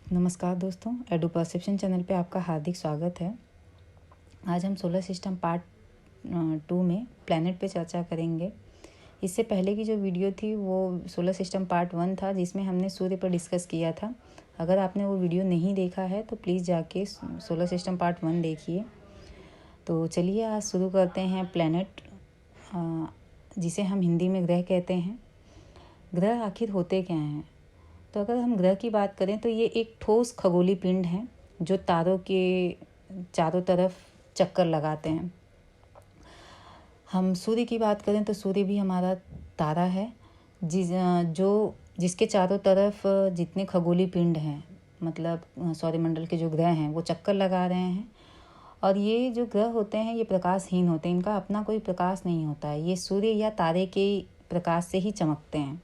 नमस्कार दोस्तों, edu perception channel पे आपका हार्दिक स्वागत है। आज हम सोलर सिस्टम पार्ट 2 में प्लैनेट पे चर्चा करेंगे। इससे पहले की जो वीडियो थी वो सोलर सिस्टम पार्ट 1 था, जिसमें हमने सूर्य पर डिस्कस किया था। अगर आपने वो वीडियो नहीं देखा है तो प्लीज़ जाके सोलर सिस्टम पार्ट 1 देखिए। तो चलिए आज शुरू करते हैं प्लैनेट, जिसे हम हिंदी में ग्रह कहते हैं। ग्रह आखिर होते क्या हैं? तो अगर हम ग्रह की बात करें तो ये एक ठोस खगोलीय पिंड हैं जो तारों के चारों तरफ चक्कर लगाते हैं। हम सूर्य की बात करें तो सूर्य भी हमारा तारा है, जिसके चारों तरफ जितने खगोलीय पिंड हैं, मतलब सौरमंडल के जो ग्रह हैं वो चक्कर लगा रहे हैं। और ये जो ग्रह होते हैं ये प्रकाशहीन होते हैं, इनका अपना कोई प्रकाश नहीं होता है, ये सूर्य या तारे के प्रकाश से ही चमकते हैं।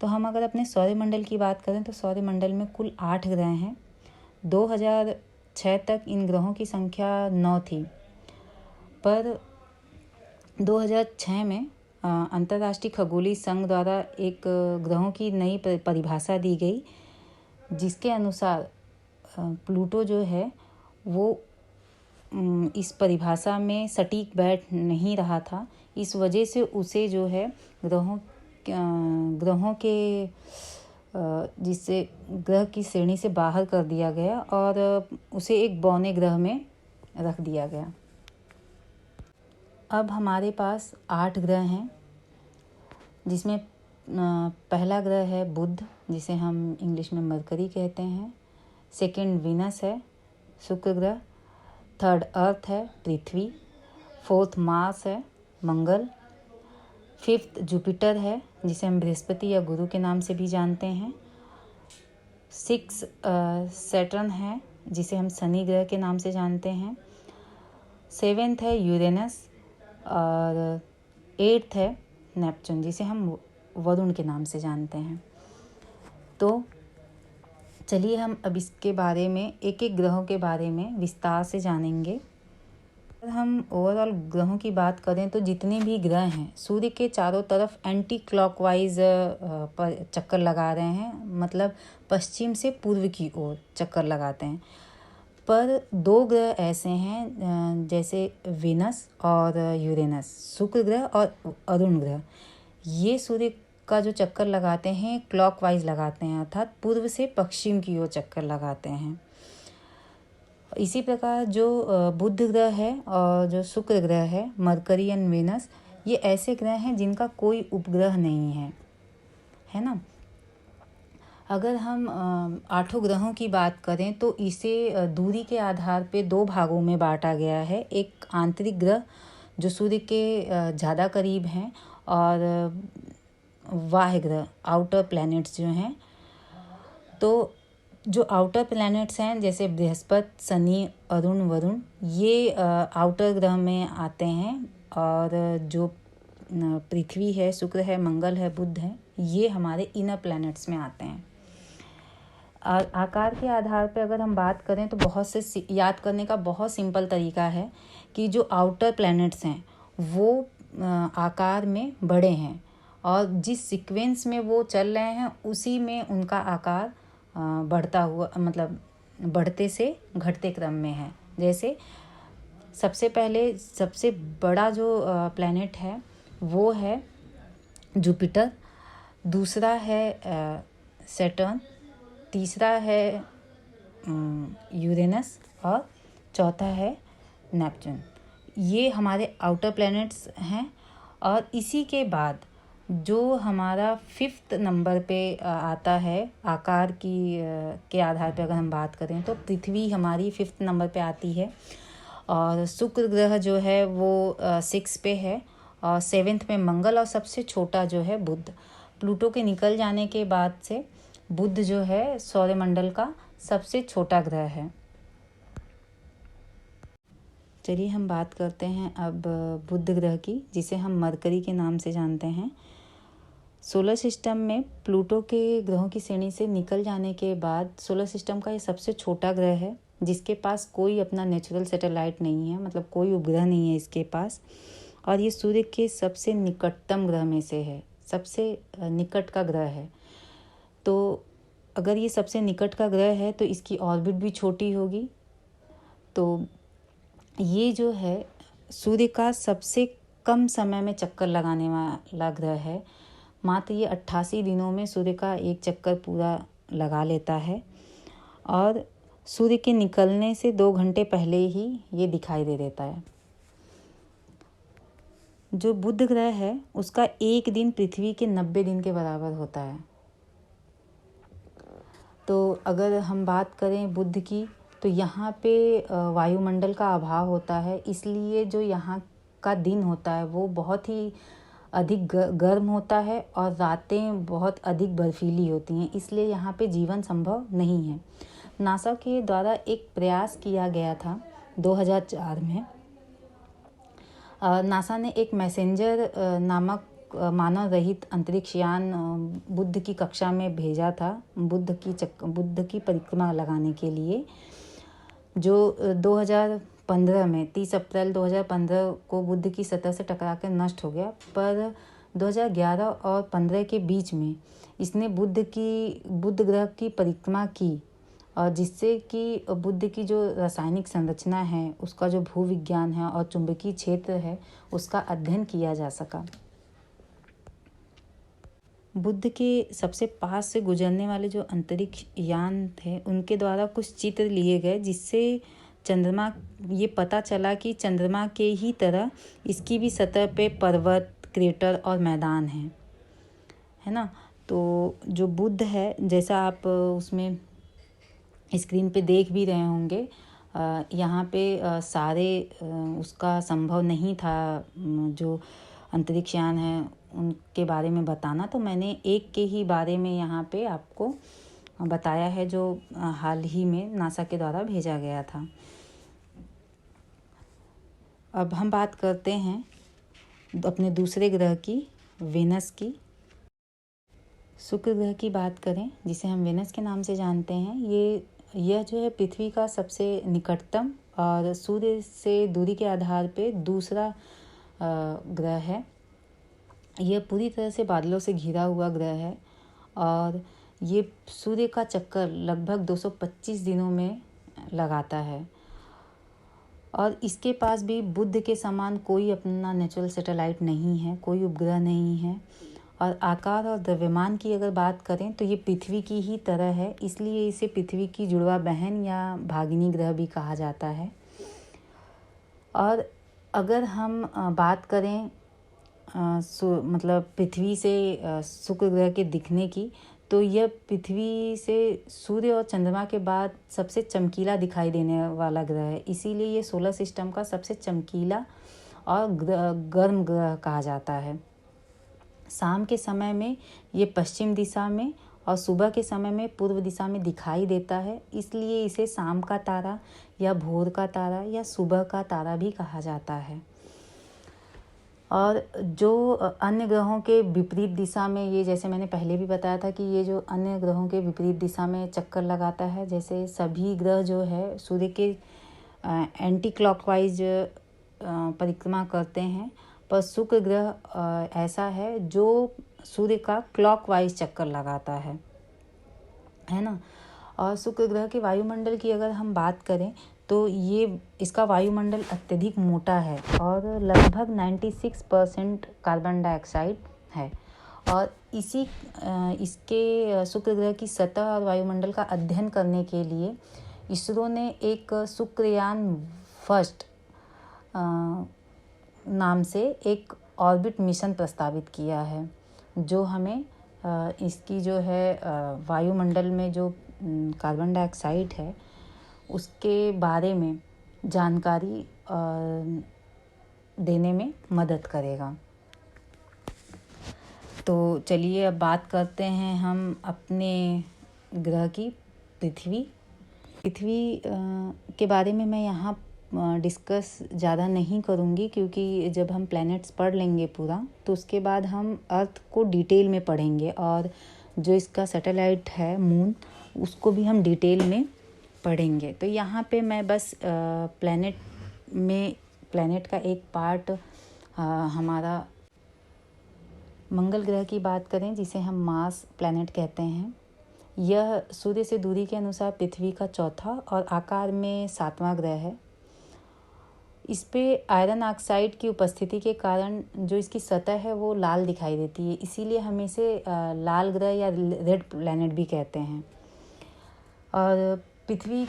तो हम अगर अपने सौरमंडल की बात करें तो सौरमंडल में कुल 8 ग्रह हैं। 2006 तक इन ग्रहों की संख्या 9 थी, पर 2006 में अंतर्राष्ट्रीय खगोलीय संघ द्वारा एक ग्रहों की नई परिभाषा दी गई, जिसके अनुसार प्लूटो जो है वो इस परिभाषा में सटीक बैठ नहीं रहा था। इस वजह से उसे जो है ग्रहों के जिससे ग्रह की श्रेणी से बाहर कर दिया गया और उसे एक बौने ग्रह में रख दिया गया। अब हमारे पास 8 ग्रह हैं, जिसमें पहला ग्रह है बुध, जिसे हम इंग्लिश में मरकरी कहते हैं। सेकंड वीनस है, शुक्र ग्रह। थर्ड अर्थ है, पृथ्वी। फोर्थ मार्स है, मंगल। फिफ्थ जुपिटर है, जिसे हम बृहस्पति या गुरु के नाम से भी जानते हैं। 6 सैटर्न है, जिसे हम शनि ग्रह के नाम से जानते हैं। 7th है यूरेनस और 8th है नेपच्यून, जिसे हम वरुण के नाम से जानते हैं। तो चलिए हम अब इसके बारे में एक एक ग्रहों के बारे में विस्तार से जानेंगे। अगर हम ओवरऑल ग्रहों की बात करें तो जितने भी ग्रह हैं सूर्य के चारों तरफ एंटी क्लॉकवाइज पर चक्कर लगा रहे हैं, मतलब पश्चिम से पूर्व की ओर चक्कर लगाते हैं। पर 2 ग्रह ऐसे हैं जैसे वीनस और यूरेनस, शुक्र ग्रह और अरुण ग्रह, ये सूर्य का जो चक्कर लगाते हैं क्लॉकवाइज लगाते हैं, अर्थात पूर्व से पश्चिम की ओर चक्कर लगाते हैं। इसी प्रकार जो बुध ग्रह है और जो शुक्र ग्रह है, मरकरी एंड वेनस, ये ऐसे ग्रह हैं जिनका कोई उपग्रह नहीं है ना। अगर हम 8 ग्रहों की बात करें तो इसे दूरी के आधार पे 2 भागों में बांटा गया है। एक आंतरिक ग्रह जो सूर्य के ज़्यादा करीब हैं, और बाह्य ग्रह आउटर प्लैनेट्स जो हैं। तो जो आउटर प्लैनेट्स हैं जैसे बृहस्पति, शनि, अरुण, वरुण, ये आउटर ग्रह में आते हैं, और जो पृथ्वी है, शुक्र है, मंगल है, बुध है, ये हमारे इनर प्लैनेट्स में आते हैं। आकार के आधार पर अगर हम बात करें तो बहुत से याद करने का बहुत सिंपल तरीका है कि जो आउटर प्लैनेट्स हैं वो आकार में बड़े हैं, और जिस सीक्वेंस में वो चल रहे हैं उसी में उनका आकार बढ़ता हुआ, मतलब बढ़ते से घटते क्रम में है। जैसे सबसे पहले सबसे बड़ा जो प्लैनेट है वो है जुपिटर, दूसरा है सैटर्न, तीसरा है यूरेनस और चौथा है नेपच्यून। ये हमारे आउटर प्लैनेट्स हैं। और इसी के बाद जो हमारा 5th नंबर पे आता है आकार के आधार पे, अगर हम बात करें तो पृथ्वी हमारी 5th नंबर पे आती है, और शुक्र ग्रह जो है वो 6 पे है, और 7th में मंगल, और सबसे छोटा जो है बुध। प्लूटो के निकल जाने के बाद से बुध जो है सौरमंडल का सबसे छोटा ग्रह है। चलिए हम बात करते हैं अब बुध ग्रह की, जिसे हम मरकरी के नाम से जानते हैं। सोलर सिस्टम में प्लूटो के ग्रहों की श्रेणी से निकल जाने के बाद सोलर सिस्टम का ये सबसे छोटा ग्रह है, जिसके पास कोई अपना नेचुरल सैटेलाइट नहीं है, मतलब कोई उपग्रह नहीं है इसके पास। और ये सूर्य के सबसे निकटतम ग्रह में से है, सबसे निकट का ग्रह है। तो अगर ये सबसे निकट का ग्रह है तो इसकी ऑर्बिट भी छोटी होगी। तो ये जो है सूर्य का सबसे कम समय में चक्कर लगाने वाला ग्रह है। मात्र ये 88 दिनों में सूर्य का एक चक्कर पूरा लगा लेता है और सूर्य के निकलने से 2 घंटे पहले ही ये दिखाई दे देता है। जो बुध ग्रह है उसका एक दिन पृथ्वी के 90 दिन के बराबर होता है। तो अगर हम बात करें बुध की, तो यहाँ पे वायुमंडल का अभाव होता है, इसलिए जो यहाँ का दिन होता है वो बहुत ही अधिक गर्म होता है और रातें बहुत अधिक बर्फीली होती हैं, इसलिए यहाँ पे जीवन संभव नहीं है। नासा के द्वारा एक प्रयास किया गया था 2004 में। नासा ने एक मैसेंजर नामक मानव रहित अंतरिक्ष यान बुध की कक्षा में भेजा था, बुध की परिक्रमा लगाने के लिए, जो 2015 में 30 अप्रैल 2015 को बुध की सतह से टकराकर नष्ट हो गया। पर 2011 और 15 के बीच में इसने बुध ग्रह की परिक्रमा की, और जिससे कि बुध की जो रासायनिक संरचना है, उसका जो भूविज्ञान है और चुंबकीय क्षेत्र है, उसका अध्ययन किया जा सका। बुध के सबसे पास से गुजरने वाले जो अंतरिक्ष यान थे, उनके द्वारा कुछ चित्र लिए गए, जिससे चंद्रमा ये पता चला कि चंद्रमा के ही तरह इसकी भी सतह पे पर्वत, क्रेटर और मैदान हैं, है ना। तो जो बुध है, जैसा आप उसमें स्क्रीन पे देख भी रहे होंगे, यहाँ पे सारे उसका संभव नहीं था जो अंतरिक्ष यान है उनके बारे में बताना, तो मैंने एक के ही बारे में यहाँ पे आपको बताया है, जो हाल ही में नासा के द्वारा भेजा गया था। अब हम बात करते हैं अपने दूसरे ग्रह की, वेनस की। शुक्र ग्रह की बात करें, जिसे हम वेनस के नाम से जानते हैं, यह जो है पृथ्वी का सबसे निकटतम और सूर्य से दूरी के आधार पे दूसरा ग्रह है। यह पूरी तरह से बादलों से घिरा हुआ ग्रह है और ये सूर्य का चक्कर लगभग 225 दिनों में लगाता है। और इसके पास भी बुध के समान कोई अपना नेचुरल सैटेलाइट नहीं है, कोई उपग्रह नहीं है। और आकार और द्रव्यमान की अगर बात करें तो ये पृथ्वी की ही तरह है, इसलिए इसे पृथ्वी की जुड़वा बहन या भागिनी ग्रह भी कहा जाता है। और अगर हम बात करें मतलब पृथ्वी से शुक्र ग्रह के दिखने की, तो यह पृथ्वी से सूर्य और चंद्रमा के बाद सबसे चमकीला दिखाई देने वाला ग्रह है, इसीलिए ये सोलर सिस्टम का सबसे चमकीला और गर्म ग्रह कहा जाता है। शाम के समय में ये पश्चिम दिशा में और सुबह के समय में पूर्व दिशा में दिखाई देता है, इसलिए इसे शाम का तारा या भोर का तारा या सुबह का तारा भी कहा जाता है। और जो अन्य ग्रहों के विपरीत दिशा में, ये जैसे मैंने पहले भी बताया था कि ये जो अन्य ग्रहों के विपरीत दिशा में चक्कर लगाता है, जैसे सभी ग्रह जो है सूर्य के एंटी क्लॉकवाइज परिक्रमा करते हैं, पर शुक्र ग्रह ऐसा है जो सूर्य का क्लॉकवाइज चक्कर लगाता है ना। और शुक्र ग्रह के वायुमंडल की अगर हम बात करें तो इसका वायुमंडल अत्यधिक मोटा है और लगभग 96% कार्बन डाइऑक्साइड है। और इसके शुक्र ग्रह की सतह और वायुमंडल का अध्ययन करने के लिए इसरो ने एक शुक्रयान फर्स्ट नाम से एक ऑर्बिट मिशन प्रस्तावित किया है, जो हमें इसकी जो है वायुमंडल में जो कार्बन डाइऑक्साइड है उसके बारे में जानकारी देने में मदद करेगा। तो चलिए अब बात करते हैं हम अपने ग्रह की, पृथ्वी के बारे में मैं यहाँ डिस्कस ज़्यादा नहीं करूँगी, क्योंकि जब हम प्लैनेट्स पढ़ लेंगे पूरा तो उसके बाद हम अर्थ को डिटेल में पढ़ेंगे, और जो इसका सैटेलाइट है मून, उसको भी हम डिटेल में पढ़ेंगे। तो यहाँ पे मैं बस प्लैनेट का एक पार्ट हमारा मंगल ग्रह की बात करें, जिसे हम मार्स प्लैनेट कहते हैं। यह सूर्य से दूरी के अनुसार पृथ्वी का चौथा और आकार में 7वां ग्रह है। इस पे आयरन ऑक्साइड की उपस्थिति के कारण जो इसकी सतह है वो लाल दिखाई देती है, इसीलिए हम इसे लाल ग्रह या रेड प्लैनेट भी कहते हैं। और पृथ्वी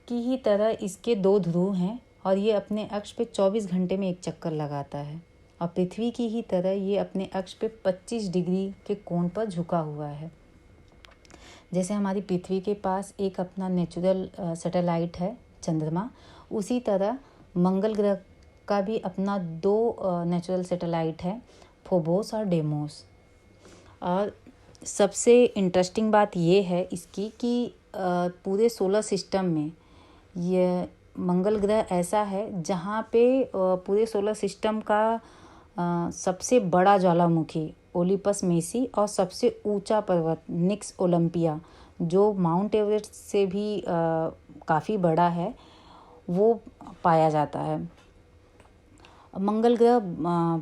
की ही तरह इसके 2 ध्रुव हैं और ये अपने अक्ष पे 24 घंटे में एक चक्कर लगाता है। और पृथ्वी की ही तरह ये अपने अक्ष पे 25 डिग्री के कोण पर झुका हुआ है। जैसे हमारी पृथ्वी के पास एक अपना नेचुरल सैटेलाइट है चंद्रमा, उसी तरह मंगल ग्रह का भी अपना 2 नेचुरल सैटेलाइट है, फोबोस और डेमोस। और सबसे इंटरेस्टिंग बात ये है इसकी कि पूरे सोलर सिस्टम में ये मंगल ग्रह ऐसा है जहाँ पे पूरे सोलर सिस्टम का सबसे बड़ा ज्वालामुखी ओलिपस मेसी और सबसे ऊंचा पर्वत निक्स ओलंपिया, जो माउंट एवरेस्ट से भी काफ़ी बड़ा है, वो पाया जाता है। मंगल ग्रह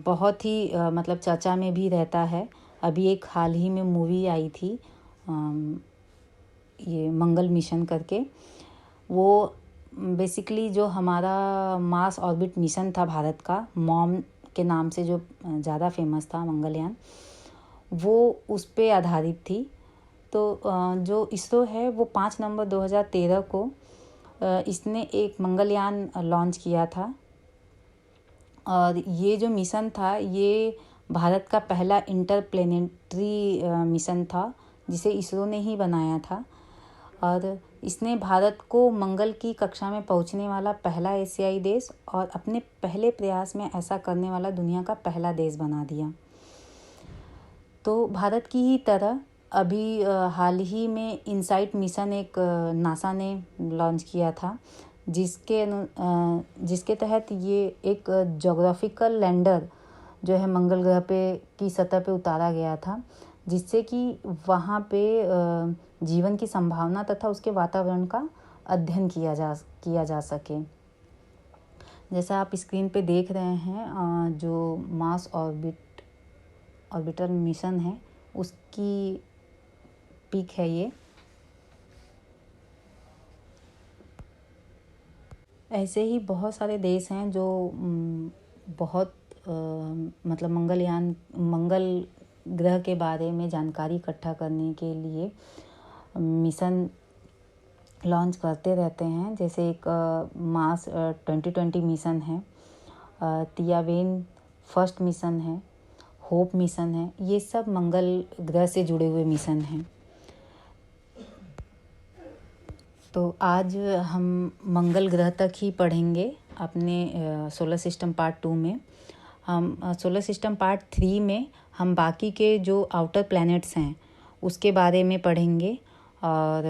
बहुत ही मतलब चर्चा में भी रहता है। अभी एक हाल ही में मूवी आई थी ये मंगल मिशन करके, वो बेसिकली जो हमारा मार्स ऑर्बिट मिशन था भारत का, मॉम के नाम से जो ज़्यादा फेमस था मंगलयान, वो उस पे आधारित थी। तो जो इसरो है वो 5 नवंबर 2013 को इसने एक मंगलयान लॉन्च किया था। और ये जो मिशन था ये भारत का पहला इंटरप्लेनेटरी मिशन था जिसे इसरो ने ही बनाया था। और इसने भारत को मंगल की कक्षा में पहुंचने वाला पहला एशियाई देश और अपने पहले प्रयास में ऐसा करने वाला दुनिया का पहला देश बना दिया। तो भारत की ही तरह अभी हाल ही में इनसाइट मिशन एक नासा ने लॉन्च किया था, जिसके तहत ये एक ज्योग्राफिकल लैंडर जो है मंगल ग्रह पे की सतह पे उतारा गया था, जिससे कि वहाँ पे जीवन की संभावना तथा उसके वातावरण का अध्ययन किया जा सके। जैसा आप स्क्रीन पे देख रहे हैं, जो मार्स ऑर्बिटर मिशन है उसकी पिक है ये। ऐसे ही बहुत सारे देश हैं जो बहुत मतलब मंगल ग्रह के बारे में जानकारी इकट्ठा करने के लिए मिशन लॉन्च करते रहते हैं। जैसे एक मार्स 2020 मिशन है, तियावेन फर्स्ट मिशन है, होप मिशन है, ये सब मंगल ग्रह से जुड़े हुए मिशन हैं। तो आज हम मंगल ग्रह तक ही पढ़ेंगे अपने सोलर सिस्टम पार्ट 2 में। हम सोलर सिस्टम पार्ट 3 में हम बाकी के जो आउटर प्लैनेट्स हैं उसके बारे में पढ़ेंगे। और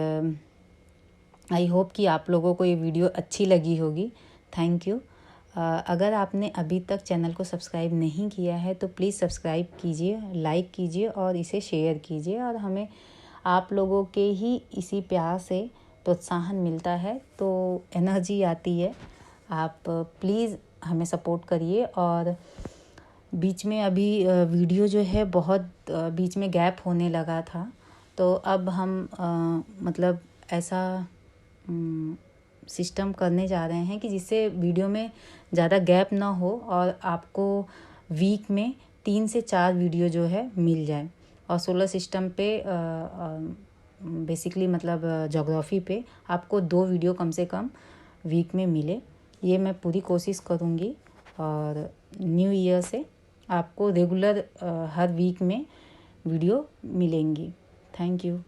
आई होप कि आप लोगों को ये वीडियो अच्छी लगी होगी। Thank you. अगर आपने अभी तक चैनल को सब्सक्राइब नहीं किया है तो प्लीज़ सब्सक्राइब कीजिए, लाइक कीजिए और इसे शेयर कीजिए। और हमें आप लोगों के ही इसी प्यार से प्रोत्साहन मिलता है, तो एनर्जी आती है। आप प्लीज़ हमें सपोर्ट करिए। और बीच में अभी वीडियो जो है बहुत बीच में गैप होने लगा था, तो अब हम मतलब ऐसा सिस्टम करने जा रहे हैं कि जिससे वीडियो में ज़्यादा गैप ना हो और आपको वीक में 3 से 4 वीडियो जो है मिल जाए। और सोलर सिस्टम पे बेसिकली मतलब ज्योग्राफी पे आपको 2 वीडियो कम से कम वीक में मिले, ये मैं पूरी कोशिश करूँगी। और न्यू ईयर से आपको रेगुलर हर वीक में वीडियो मिलेंगी। Thank you.